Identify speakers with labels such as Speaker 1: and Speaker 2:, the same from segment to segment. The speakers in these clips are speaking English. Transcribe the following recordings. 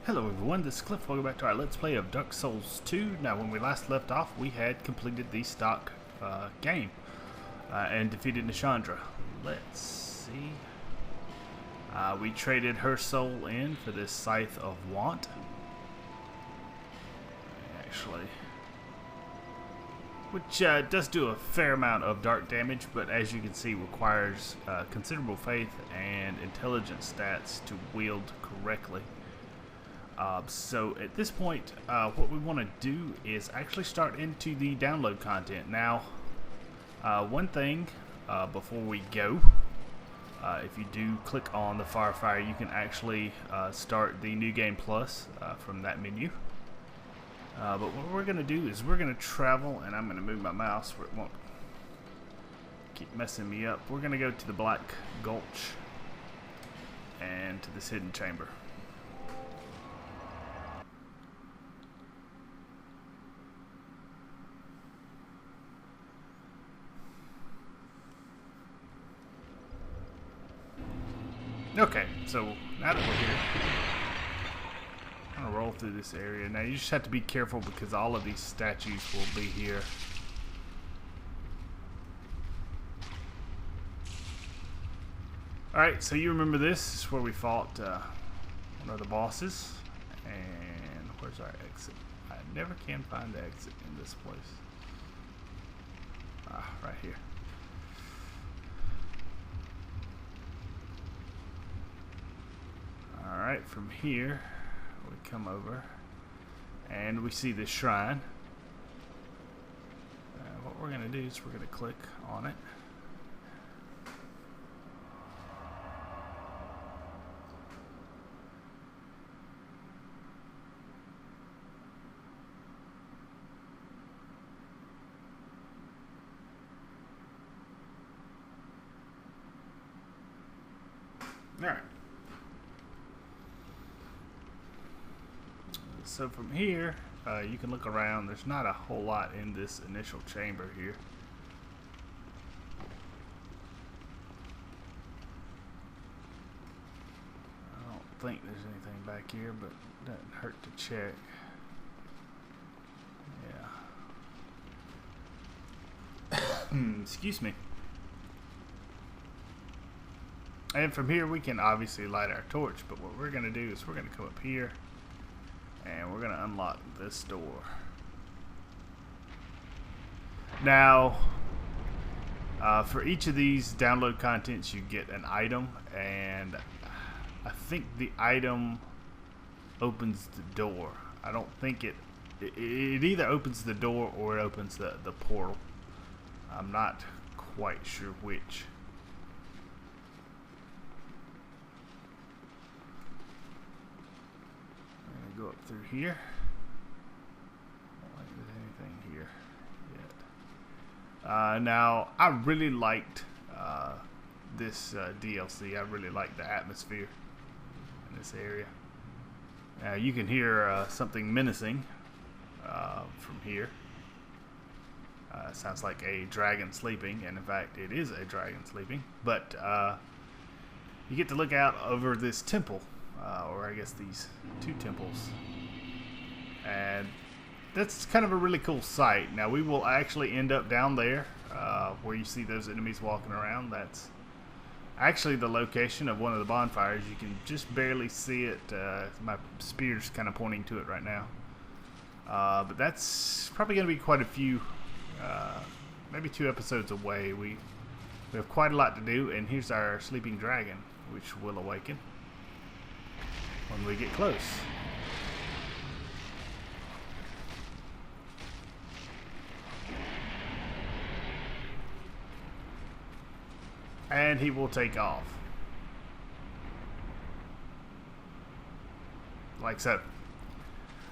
Speaker 1: Hello everyone, this is Cliff. Welcome back to our Let's Play of Dark Souls 2. Now when we last left off, we had completed the stock game and defeated Nishandra. Let's see. We traded her soul in for this Scythe of Want. Actually. Which does do a fair amount of dark damage, but as you can see requires considerable faith and intelligence stats to wield correctly. So at this point, what we want to do is actually start into the download content. Now, one thing before we go, if you do click on the Bonfire, you can actually start the New Game Plus from that menu. But what we're going to do is we're going to travel, and I'm going to move my mouse where it won't keep messing me up. We're going to go to the Black Gulch and to this hidden chamber. Okay, so now that we're here, I'm going to roll through this area. Now you just have to be careful because all of these statues will be here. Alright, so you remember this is where we fought one of the bosses. And where's our exit? I never can find the exit in this place. Ah, right here. Alright, from here we come over and we see this shrine. What we're going to do is we're going to click on it. Alright. So from here, you can look around. There's not a whole lot in this initial chamber here. I don't think there's anything back here, but it doesn't hurt to check. Yeah. Excuse me. And from here we can obviously light our torch, but what we're going to do is we're going to come up here and we're going to unlock this door. Now, for each of these download contents you get an item, and I think the item opens the door. I don't think it either opens the door or it opens the portal. I'm not quite sure which. Go up through here. I don't think there's anything here yet. Now, I really liked this DLC. I really liked the atmosphere in this area. Now, you can hear something menacing from here. It sounds like a dragon sleeping, and in fact, it is a dragon sleeping. But you get to look out over this temple. Or I guess these two temples, and that's kind of a really cool sight. Now we will actually end up down there where you see those enemies walking around. That's actually the location of one of the bonfires. You can just barely see it. My spear's kind of pointing to it right now, but that's probably going to be quite a few, maybe 2 episodes away. We have quite a lot to do, and here's our sleeping dragon, which will awaken when we get close. And he will take off. Like so.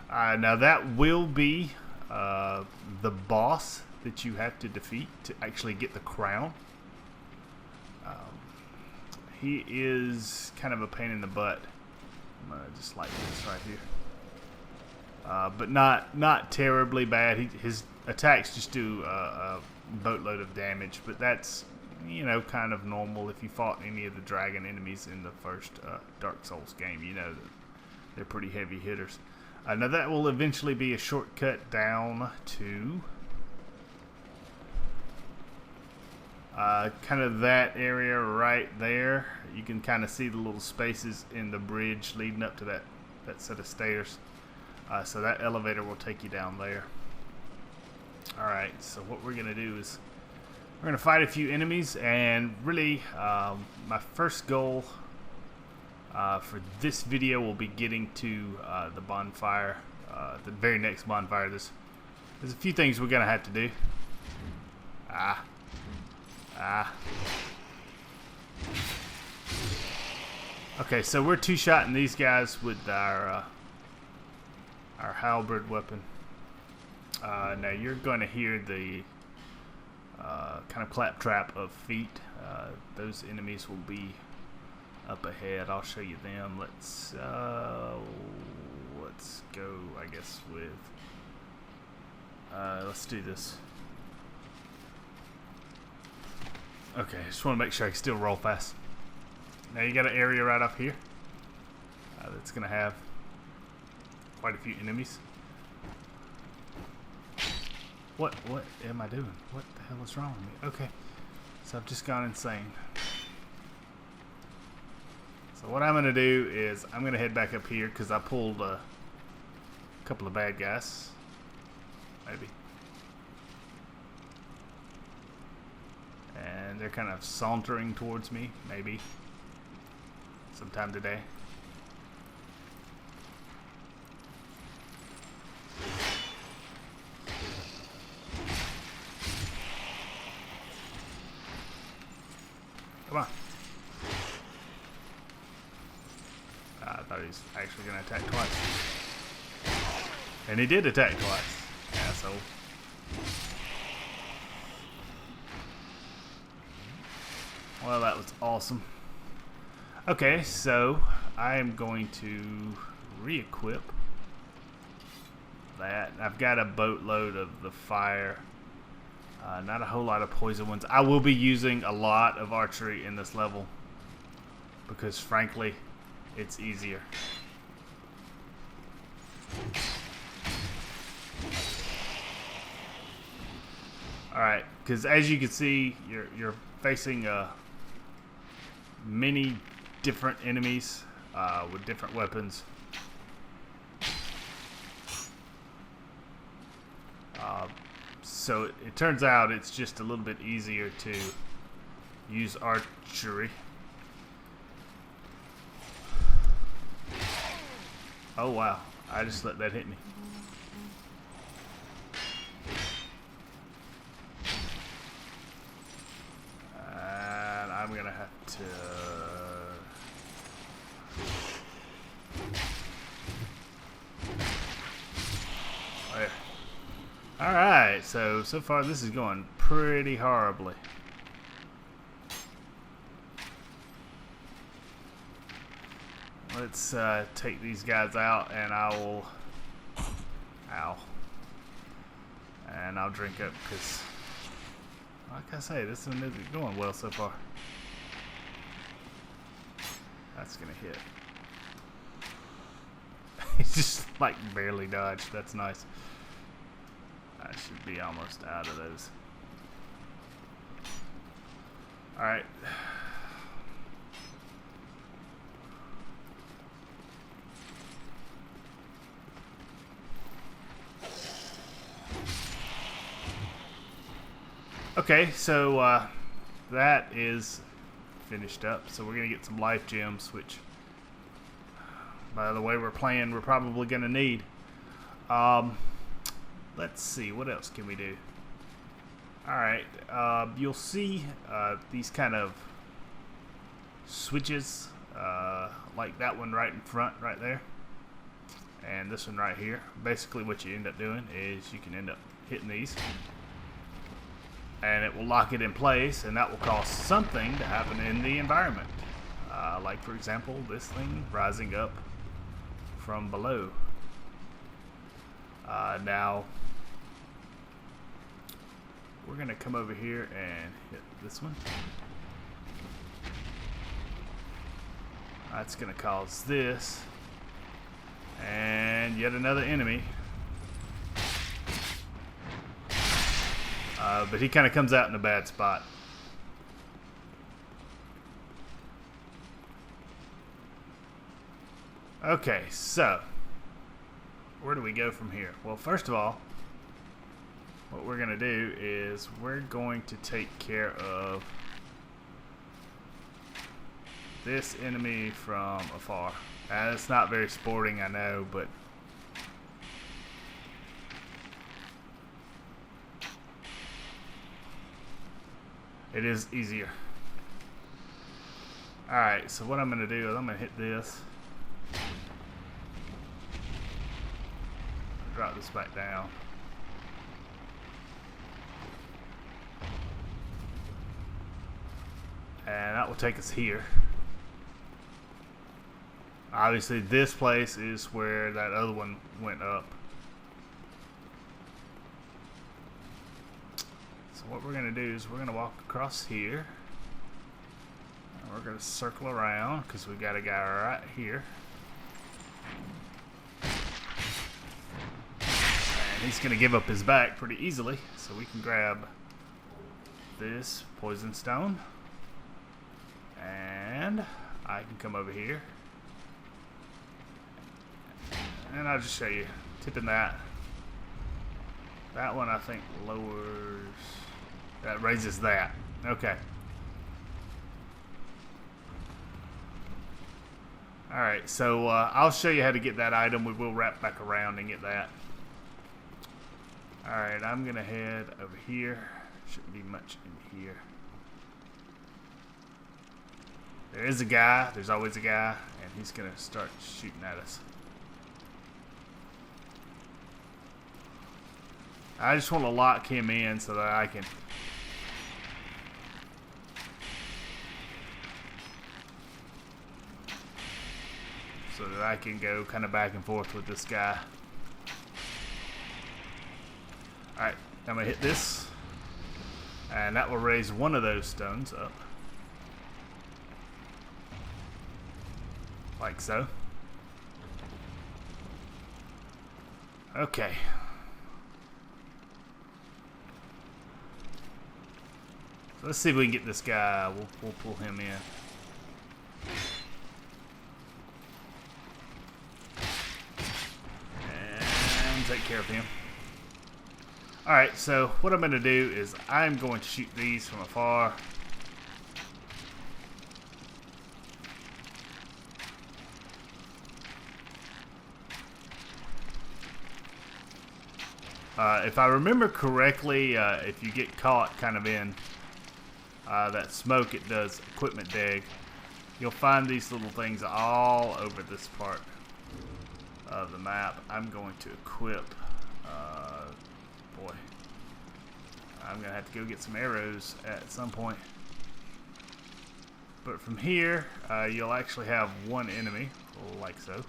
Speaker 1: Now that will be the boss that you have to defeat to actually get the crown. He is kind of a pain in the butt. I'm gonna just like this right here, but not terribly bad. His attacks just do a boatload of damage, but that's, you know, kind of normal if you fought any of the dragon enemies in the first Dark Souls game. You know that They're pretty heavy hitters. Now that will eventually be a shortcut down to kind of that area right there. You can kind of see the little spaces in the bridge leading up to that set of stairs. So that elevator will take you down there. Alright, so what we're going to do is we're going to fight a few enemies, and really my first goal for this video will be getting to the bonfire, the very next bonfire. There's a few things we're going to have to do. Okay, so we're two-shotting these guys with our halberd weapon. Now you're going to hear the kind of claptrap of feet. Those enemies will be up ahead. I'll show you them. Let's go, I guess, with let's do this. Okay, just want to make sure I can still roll fast. Now you got an area right up here that's going to have quite a few enemies. What am I doing? What the hell is wrong with me? Okay, so I've just gone insane. So what I'm going to do is I'm going to head back up here because I pulled a couple of bad guys. Maybe. And they're kind of sauntering towards me, maybe. Sometime today. Come on. I thought he was actually going to attack twice. And he did attack twice. Asshole. Well, that was awesome. Okay, so I am going to re-equip that. I've got a boatload of the fire. Not a whole lot of poison ones. I will be using a lot of archery in this level because, frankly, it's easier. Alright, because as you can see, you're facing many different enemies with different weapons. So it turns out it's just a little bit easier to use archery. Oh wow, I just let that hit me. And I'm gonna have to there. Alright, so far this is going pretty horribly. Let's take these guys out and I will... Ow. And I'll drink up because, like I say, this one isn't going well so far. That's gonna hit. He's just like barely dodged. That's nice. I should be almost out of those. Alright. Okay, so that is finished up. So we're going to get some life gems, which, by the way we're playing, we're probably going to need. Let's see, what else can we do? Alright, you'll see these kind of switches, like that one right in front, right there, and this one right here. Basically what you end up doing is you can end up hitting these, and it will lock it in place, and that will cause something to happen in the environment. Like, for example, this thing rising up from below. Now, we're going to come over here and hit this one. That's going to cause this And yet another enemy. But he kind of comes out in a bad spot. Okay, so where do we go from here? Well, first of all, what we're going to do is we're going to take care of this enemy from afar. It's not very sporting, I know, but it is easier. Alright, so what I'm going to do is I'm going to hit this. Drop this back down. And that will take us here. Obviously this place is where that other one went up. So what we're going to do is we're going to walk across here. And we're going to circle around because we got a guy right here. And he's going to give up his back pretty easily. So we can grab this poison stone. And I can come over here. And I'll just show you. Tipping that. That one I think lowers. That raises that. Okay. Alright, so I'll show you how to get that item. We will wrap back around and get that. Alright, I'm going to head over here. Shouldn't be much in here. There is a guy. There's always a guy. And he's going to start shooting at us. I just want to lock him in so that I can go kind of back and forth with this guy. Alright, I'm going to hit this. And that will raise one of those stones up. Like so. Okay. So let's see if we can get this guy. We'll pull him in. And take care of him. Alright, so what I'm going to do is I'm going to shoot these from afar. If I remember correctly, if you get caught kind of in that smoke, it does equipment dig. You'll find these little things all over this part of the map. I'm going to equip, boy, I'm going to have to go get some arrows at some point. But from here, you'll actually have one enemy, like so.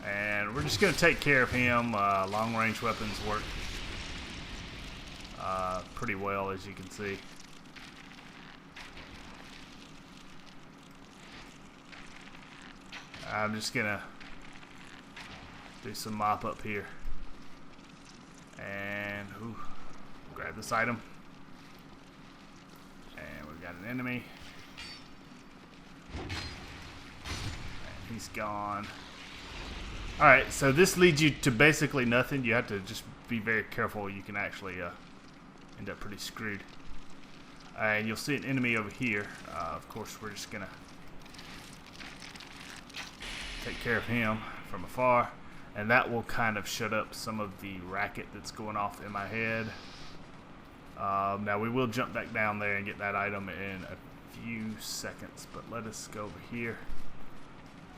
Speaker 1: And we're just going to take care of him. Long range weapons work pretty well, as you can see. I'm just going to do some mop up here. And grab this item. And we've got an enemy. And he's gone. Alright, so this leads you to basically nothing. You have to just be very careful. You can actually end up pretty screwed. And you'll see an enemy over here. Of course, we're just going to take care of him from afar. And that will kind of shut up some of the racket that's going off in my head. Now, we will jump back down there and get that item in a few seconds. But let us go over here.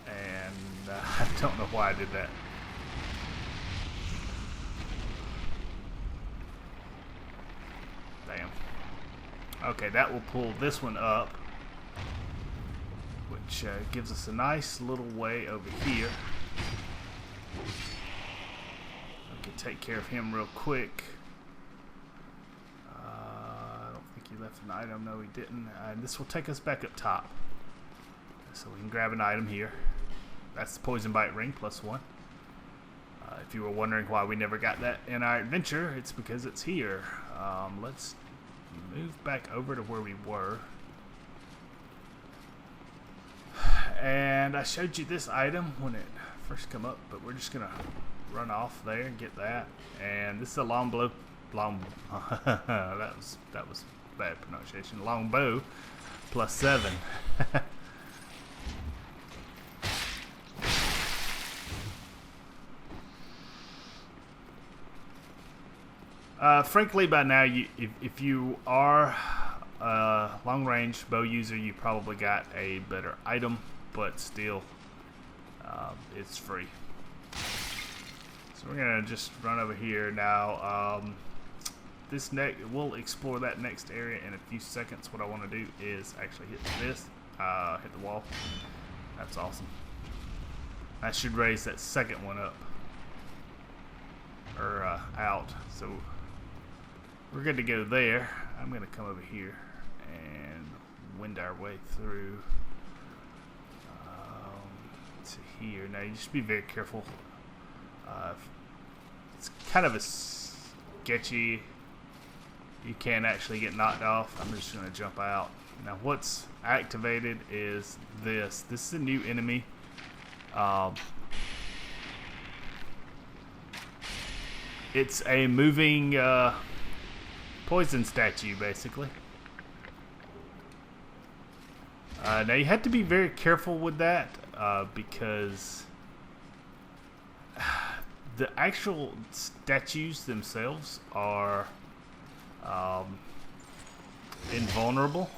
Speaker 1: And I don't know why I did that. Damn. Okay, that will pull this one up, which gives us a nice little way over here. We can take care of him real quick. I don't think he left an item. No, he didn't. And this will take us back up top. So we can grab an item here. That's the poison bite ring, +1. If you were wondering why we never got that in our adventure, it's because it's here. Let's move back over to where we were. And I showed you this item when it first come up, but we're just gonna run off there and get that. And this is a long that was bad pronunciation. Long bow, +7. Frankly, by now, if you are a long-range bow user, you probably got a better item, but still, it's free. So we're gonna just run over here now. We'll explore that next area in a few seconds. What I want to do is actually hit this, hit the wall. That's awesome. I should raise that second one up or out. So we're good to go there. I'm gonna come over here and wind our way through to here. Now you just be very careful. It's kind of a sketchy. You can actually get knocked off. I'm just gonna jump out. Now what's activated is this. This is a new enemy. It's a moving poison statue, basically. Now you have to be very careful with that because the actual statues themselves are invulnerable,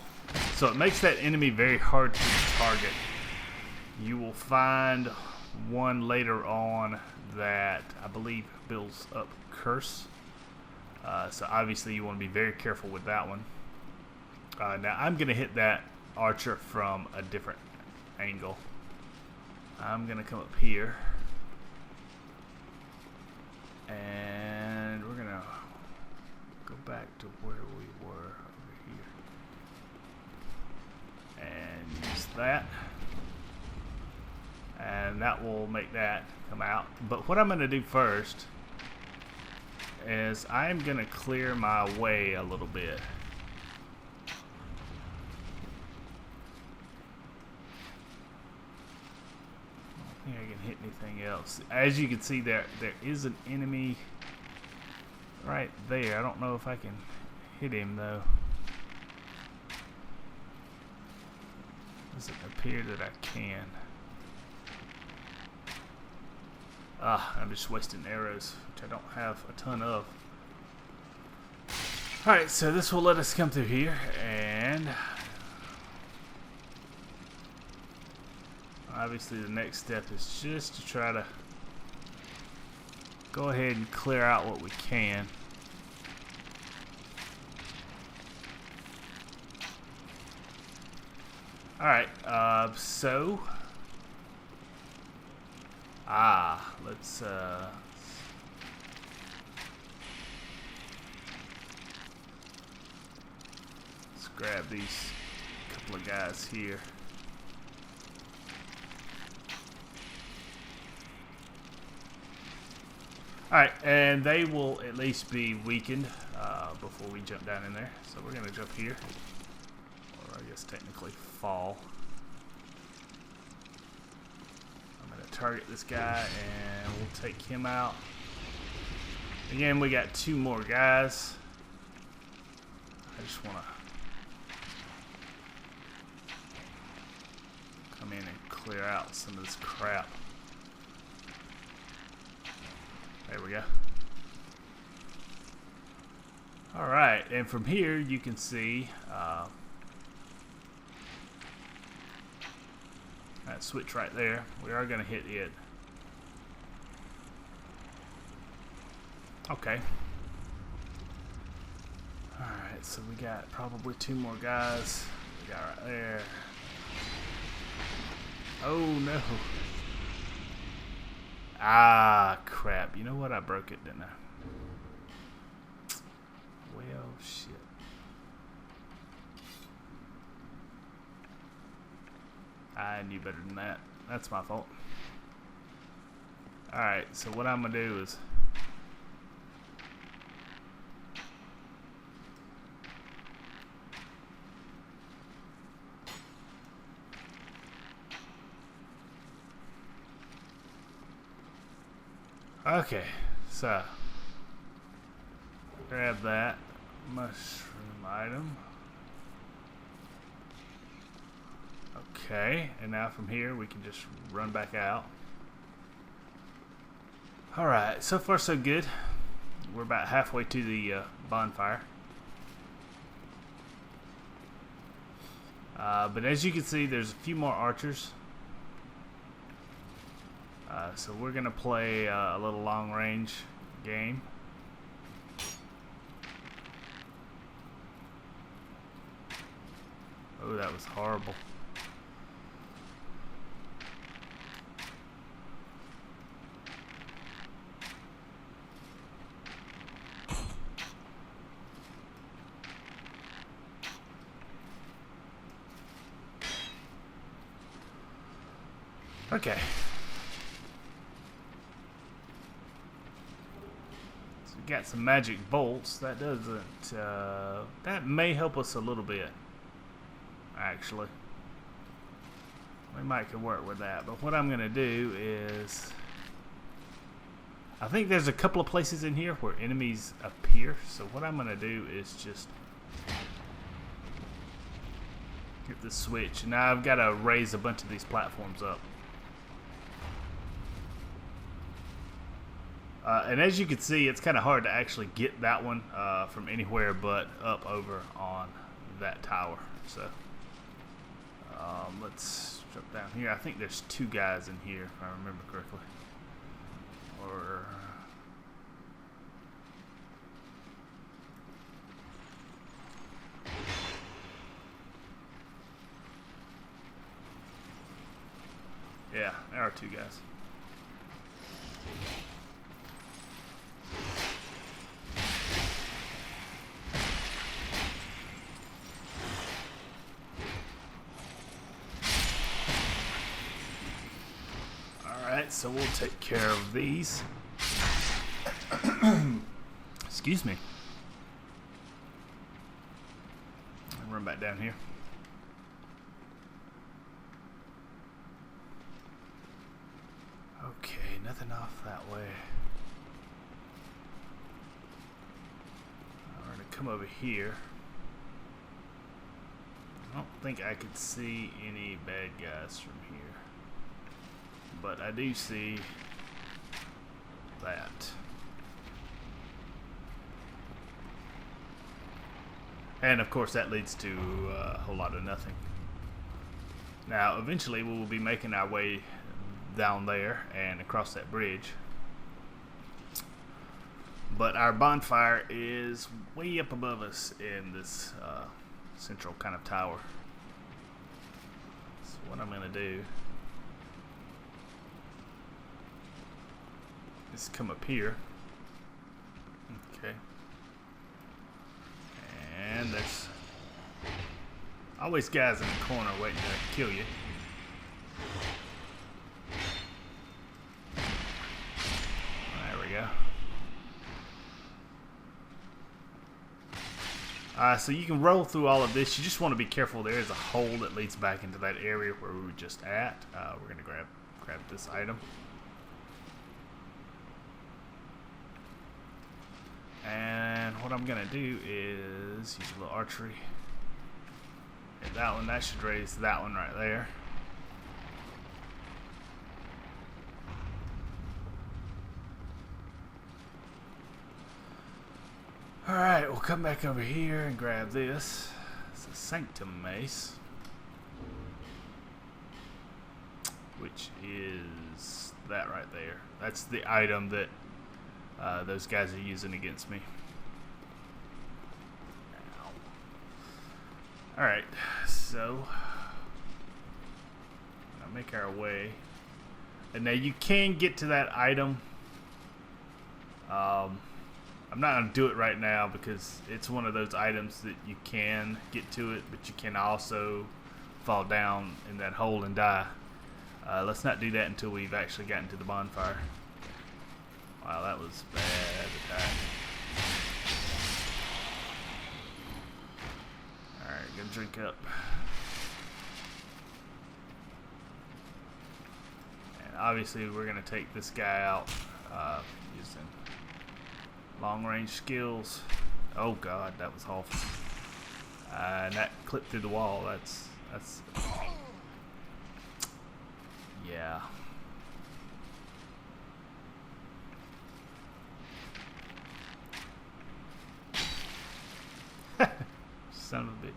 Speaker 1: so it makes that enemy very hard to target. You will find one later on that I believe builds up curse. So obviously you want to be very careful with that one. Now I'm going to hit that archer from a different angle. I'm going to come up here. And we're going to go back to where we were over here. And use that. And that will make that come out. But what I'm going to do first is I'm going to clear my way a little bit. I don't think I can hit anything else. As you can see, there is an enemy right there. I don't know if I can hit him though. Doesn't appear that I can. I'm just wasting arrows, which I don't have a ton of. Alright, so this will let us come through here, and obviously the next step is just to try to go ahead and clear out what we can. Alright, let's grab these couple of guys here. Alright, and they will at least be weakened before we jump down in there. So we're going to jump here, or I guess technically fall. Target this guy and we'll take him out. Again, we got 2 more guys. I just want to come in and clear out some of this crap. There we go. Alright, and from here you can see that switch right there. We are going to hit it. Okay. Alright, so we got probably 2 more guys. We got right there. Oh no. Ah, crap. You know what? I broke it, didn't I? Well, shit. I knew better than that. That's my fault. Alright, so what I'm going to do is... Okay, so... grab that mushroom item. Okay, and now from here we can just run back out. Alright, so far so good. We're about halfway to the bonfire. But as you can see, there's a few more archers. So we're going to play a little long range game. Oh, that was horrible. Okay. So we got some magic bolts. That doesn't, that may help us a little bit, actually. We might can work with that. But what I'm going to do is... I think there's a couple of places in here where enemies appear. So what I'm going to do is just... hit the switch. Now I've got to raise a bunch of these platforms up. And as you can see, it's kind of hard to actually get that one from anywhere but up over on that tower. So let's jump down here. I think there's two guys in here, if I remember correctly. Or yeah, there are two guys. So we'll take care of these. Excuse me. I'll run back down here. Okay, nothing off that way. We're gonna come over here. I don't think I could see any bad guys from here. But I do see that. And of course that leads to a whole lot of nothing. Now eventually we will be making our way down there and across that bridge. But our bonfire is way up above us in this central kind of tower. So what I'm going to do is come up here. Okay. And there's always guys in the corner waiting to kill you. There we go. So you can roll through all of this. You just want to be careful. There is a hole that leads back into that area where we were just at. We're going to grab this item. And what I'm going to do is use a little archery. Hit that one. That should raise that one right there. Alright, we'll come back over here and grab this. It's a Sanctum mace. Which is that right there. That's the item that those guys are using against me. Alright, so I'll make our way. And now you can get to that item. I'm not going to do it right now because it's one of those items that you can get to it, but you can also fall down in that hole and die. Let's not do that until we've actually gotten to the bonfire. Wow, that was bad attack. Alright, gonna drink up. And obviously we're gonna take this guy out using long range skills. Oh god, that was awful. And that clipped through the wall. That's yeah. Son of a bitch.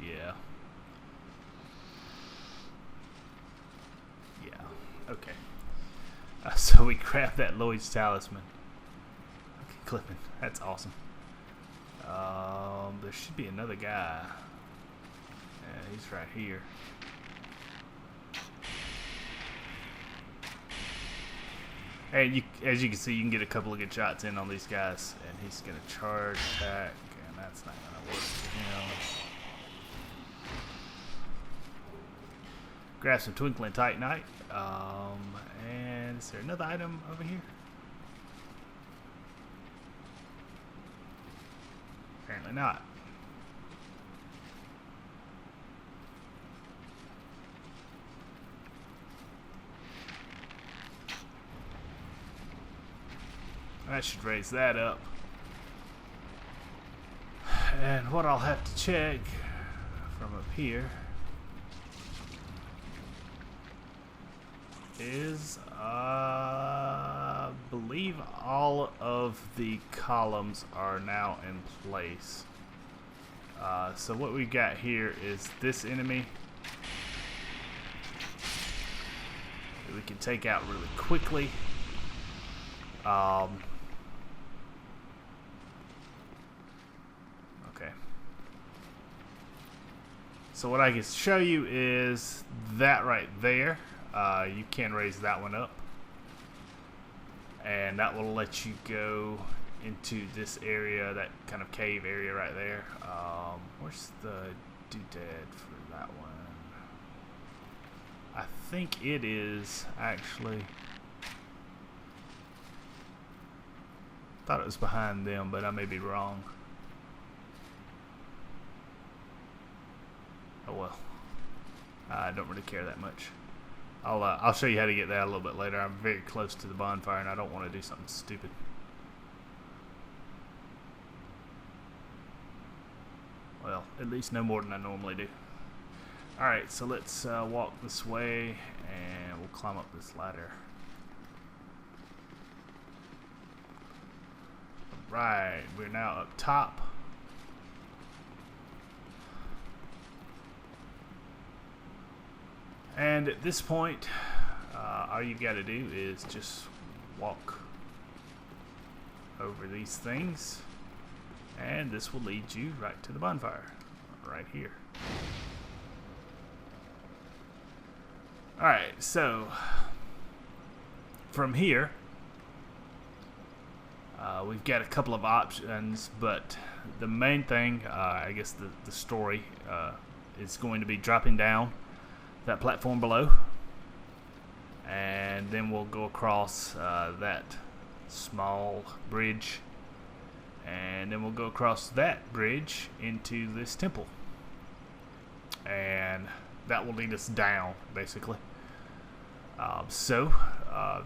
Speaker 1: Yeah. Yeah. Okay. So we grabbed that Lloyd's talisman. Okay, clipping. That's awesome. There should be another guy. Yeah, he's right here. And as you can see, you can get a couple of good shots in on these guys. And he's going to charge attack, and that's not going to work for him. Grab some Twinkling Titanite. And is there another item over here? Apparently not. That should raise that up. And what I'll have to check from up here is, I believe all of the columns are now in place. So what we got here is this enemy that we can take out really quickly. Okay. So what I can show you is that right there. You can raise that one up, and that will let you go into this area, that kind of cave area right there. Where's the doodad for that one? I think it is actually, thought it was behind them, but I may be wrong. Oh well, I don't really care that much. I'll show you how to get that a little bit later. I'm very close to the bonfire, and I don't want to do something stupid. Well, at least no more than I normally do. Alright, so let's walk this way, and we'll climb up this ladder. Right, we're now up top. And at this point, all you got to do is just walk over these things, and this will lead you right to the bonfire, right here. Alright, so from here, we've got a couple of options, but the main thing, I guess the story, is going to be dropping down that platform below, and then we'll go across that small bridge, and then we'll go across that bridge into this temple, and that will lead us down, basically. So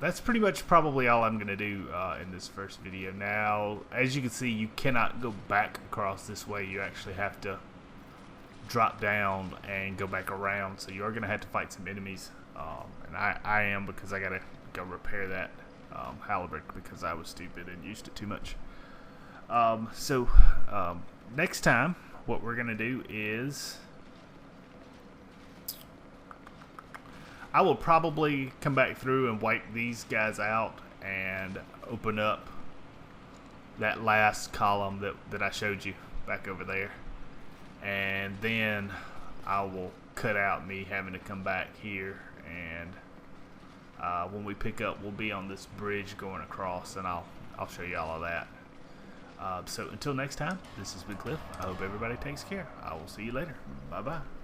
Speaker 1: that's pretty much probably all I'm gonna do in this first video. Now, as you can see, you cannot go back across this way. You actually have to drop down and go back around, so you are gonna have to fight some enemies, and I am, because I gotta go repair that halberd because I was stupid and used it too much. So next time what we're gonna do is I will probably come back through and wipe these guys out and open up that last column that I showed you back over there. And then I will cut out me having to come back here, and when we pick up, we'll be on this bridge going across, and I'll show you all of that. So until next time, this has been Cliff. I hope everybody takes care. I will see you later. Bye bye.